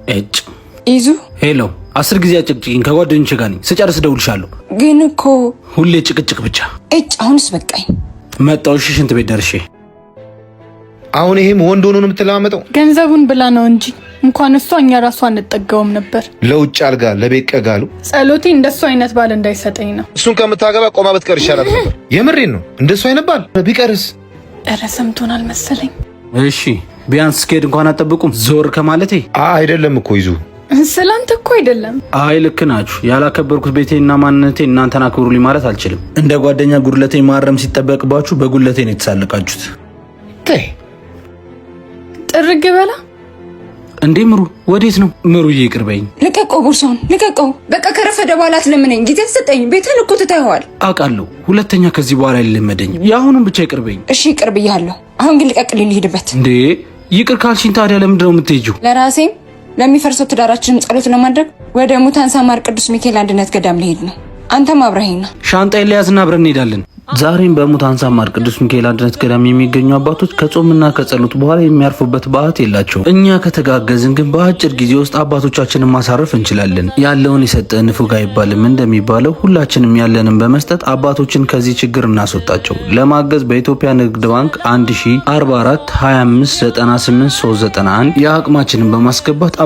እጭ ይዙ ሄሎ 10 ጊዜ አጭቅጭኝ ከጓደኞቼ ጋር ነኝ ስጨርስ ደውልሻለሁ ግን እኮ ሁሌ ጭቅጭቅ ብቻ እጭ አሁንስ በቃኝ መጣው እሺ ሽንት ቤት ደርሼ አሁን ይሄም ወንድ ሆኖ ነው የምትላመጠው ገንዘቡን ብላ ነው እንጂ እንኳን እሷ እኛ ራሷ አንጠጋውም ነበር ለውጭ አልጋ ለቤት ቀጋሉ ጸሎቴ እንደሱ አይነት ባል እንዳይሰጠኝ ነው እሱን ከምታገባ ቆማ ብትቀር ይሻላል ነበር የምሬን ነው እንደሱ አይነት ባል ቢቀርስ ኧረ ሰምቶናል መሰለኝ እሺ ቢያንስ ከሄድ እንኳን አጠብቁም ዞር ከማለቴ አይደለም እኮ ይዙ ስላንተ እኮ አይደለም አይ ልክ ናችሁ ያላከበርኩት ቤቴና ማንነቴ እናንተን አክብሩልኝ ማለት አልችልም እንደ ጓደኛ ጉድለቴ ማረም ሲጠበቅባችሁ በጉድለቴ ነው የተሳለቃችሁት ተይ ጥርግ በላ እንዴ ምሩ ወዴት ነው ምሩዬ ይቅርበኝ ልቀቀው ቦርሳውን ልቀቀው በቃ ከረፈደ በኋላ አትለምነኝ ጊዜ ተሰጠኝ ቤተን እኮ ትተኸዋል አውቃለሁ ሁለተኛ ከዚህ በኋላ አይለመደኝም ያሁኑን ብቻ ይቅርበኝ እሺ ይቅር ብያለሁ አሁን ግን ልቀቅልኝ ልሂድበት እንዴ ይቅር ካልሽኝ ታዲያ ለምንድን ነው የምትሄጂው ለራሴም ለሚፈርሰው ትዳራችንም ጸሎት ለማድረግ ወደ ሙታን ሳማር ቅዱስ ሚካኤል አንድነት ገዳም ልሄድ ነው አንተም አብረኸኝ ና ሻንጣዬን ለያዝና አብረን እንሄዳለን ዛሬም በሙታን ሳማር ቅዱስ ሚካኤል አንድነት ገዳም የሚገኙ አባቶች ከጾምና ከጸሎት በኋላ የሚያርፉበት በዓት የላቸው እኛ ከተጋገዝን ግን በአጭር ጊዜ ውስጥ አባቶቻችንን ማሳረፍ እንችላለን ያለውን የሰጠ ንፉግ አይባልም እንደሚባለው ሁላችንም ያለንን በመስጠት አባቶችን ከዚህ ችግር እናስወጣቸው ለማገዝ በኢትዮጵያ ንግድ ባንክ 1044 25 98 391 የአቅማችንን በማስገባት